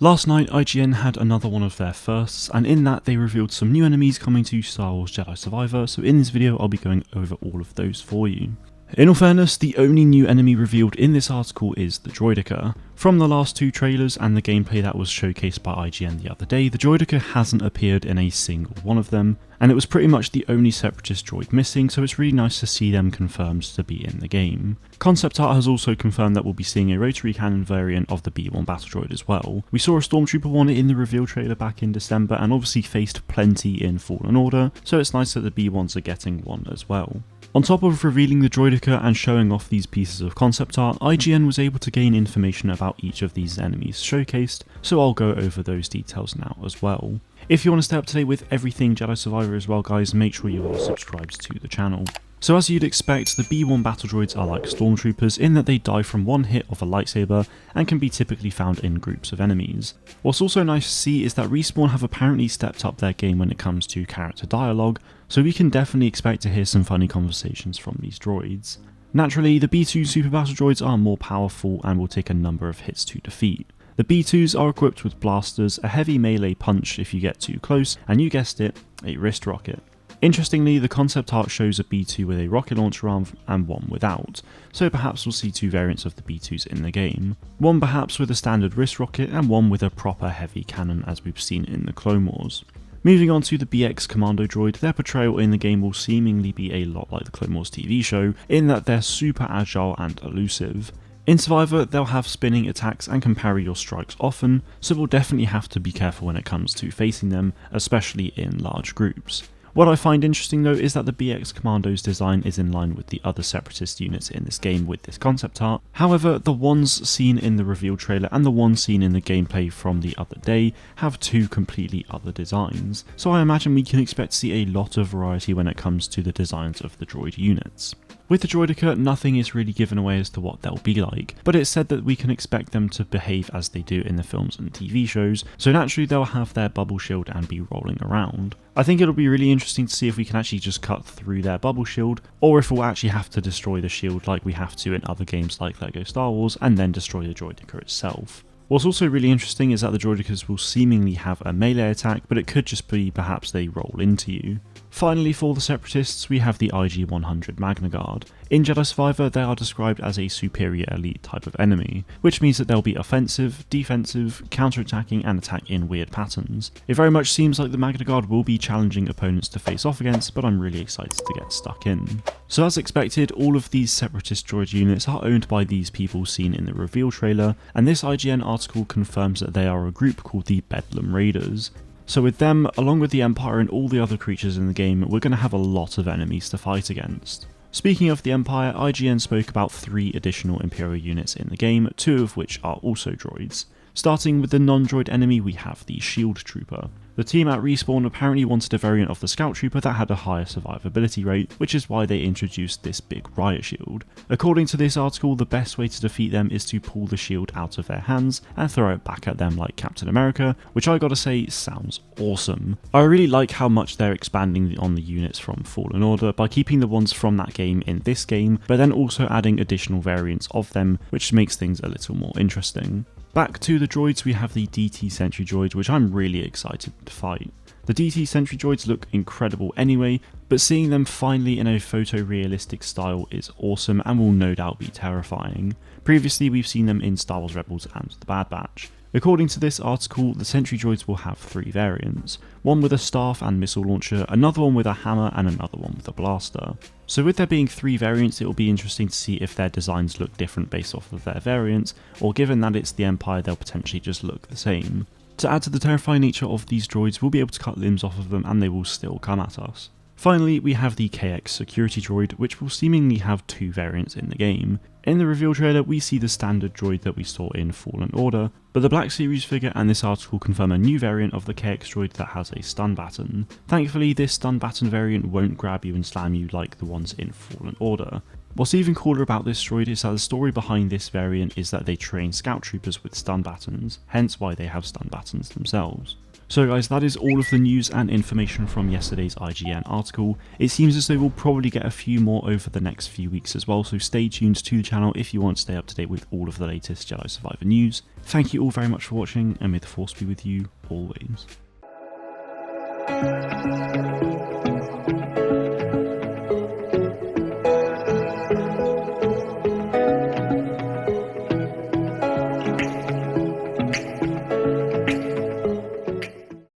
Last night, IGN had another one of their firsts, and in that they revealed some new enemies coming to Star Wars Jedi Survivor, so in this video I'll be going over all of those for you. In all fairness, the only new enemy revealed in this article is the Droideka. From the last two trailers and the gameplay that was showcased by IGN the other day, the Droideka hasn't appeared in a single one of them, and it was pretty much the only Separatist droid missing, so it's really nice to see them confirmed to be in the game. Concept art has also confirmed that we'll be seeing a rotary cannon variant of the B1 battle droid as well. We saw a Stormtrooper one in the reveal trailer back in December and obviously faced plenty in Fallen Order, so it's nice that the B1s are getting one as well. On top of revealing the Droideka and showing off these pieces of concept art, IGN was able to gain information about each of these enemies showcased, so I'll go over those details now as well. If you want to stay up to date with everything Jedi Survivor as well guys, make sure you are subscribed to the channel. So as you'd expect, the B1 battle droids are like Stormtroopers in that they die from one hit of a lightsaber and can be typically found in groups of enemies. What's also nice to see is that Respawn have apparently stepped up their game when it comes to character dialogue, so we can definitely expect to hear some funny conversations from these droids. Naturally, the B2 super battle droids are more powerful and will take a number of hits to defeat. The B2s are equipped with blasters, a heavy melee punch if you get too close, and you guessed it, a wrist rocket. Interestingly, the concept art shows a B2 with a rocket launcher arm and one without, so perhaps we'll see two variants of the B2s in the game. One perhaps with a standard wrist rocket and one with a proper heavy cannon as we've seen in the Clone Wars. Moving on to the BX Commando droid, their portrayal in the game will seemingly be a lot like the Clone Wars TV show, in that they're super agile and elusive. In Survivor, they'll have spinning attacks and can parry your strikes often, so we'll definitely have to be careful when it comes to facing them, especially in large groups. What I find interesting though is that the BX Commando's design is in line with the other Separatist units in this game with this concept art. However, the ones seen in the reveal trailer and the ones seen in the gameplay from the other day have two completely other designs, so I imagine we can expect to see a lot of variety when it comes to the designs of the droid units. With the Droideka, nothing is really given away as to what they'll be like, but it's said that we can expect them to behave as they do in the films and TV shows, so naturally they'll have their bubble shield and be rolling around. I think it'll be really interesting to see if we can actually just cut through their bubble shield, or if we'll actually have to destroy the shield like we have to in other games like LEGO Star Wars, and then destroy the Droideka itself. What's also really interesting is that the Droidekas will seemingly have a melee attack, but it could just be perhaps they roll into you. Finally, for the Separatists, we have the IG-100 Magna Guard. In Jedi Survivor, they are described as a superior elite type of enemy, which means that they'll be offensive, defensive, counter-attacking and attack in weird patterns. It very much seems like the Magna Guard will be challenging opponents to face off against, but I'm really excited to get stuck in. So as expected, all of these Separatist droid units are owned by these people seen in the reveal trailer, and this IGN article confirms that they are a group called the Bedlam Raiders. So with them, along with the Empire and all the other creatures in the game, we're going to have a lot of enemies to fight against. Speaking of the Empire, IGN spoke about 3 additional Imperial units in the game, 2 of which are also droids. Starting with the non-droid enemy, we have the Shield Trooper. The team at Respawn apparently wanted a variant of the Scout Trooper that had a higher survivability rate, which is why they introduced this big riot shield. According to this article, the best way to defeat them is to pull the shield out of their hands and throw it back at them like Captain America, which I gotta say sounds awesome. I really like how much they're expanding on the units from Fallen Order by keeping the ones from that game in this game, but then also adding additional variants of them, which makes things a little more interesting. Back to the droids, we have the DT Sentry droid, which I'm really excited to fight. The DT Sentry droids look incredible anyway, but seeing them finally in a photorealistic style is awesome and will no doubt be terrifying. Previously we've seen them in Star Wars Rebels and The Bad Batch. According to this article, the Sentry droids will have 3 variants, one with a staff and missile launcher, another one with a hammer and another one with a blaster. So with there being 3 variants, it will be interesting to see if their designs look different based off of their variants, or given that it's the Empire, they'll potentially just look the same. To add to the terrifying nature of these droids, we'll be able to cut limbs off of them and they will still come at us. Finally, we have the KX Security Droid, which will seemingly have 2 variants in the game. In the reveal trailer, we see the standard droid that we saw in Fallen Order, but the Black Series figure and this article confirm a new variant of the KX droid that has a stun baton. Thankfully, this stun baton variant won't grab you and slam you like the ones in Fallen Order. What's even cooler about this droid is that the story behind this variant is that they train scout troopers with stun batons, hence why they have stun batons themselves. So guys, that is all of the news and information from yesterday's IGN article. It seems as though we'll probably get a few more over the next few weeks as well, so stay tuned to the channel if you want to stay up to date with all of the latest Jedi Survivor news. Thank you all very much for watching, and may the Force be with you always.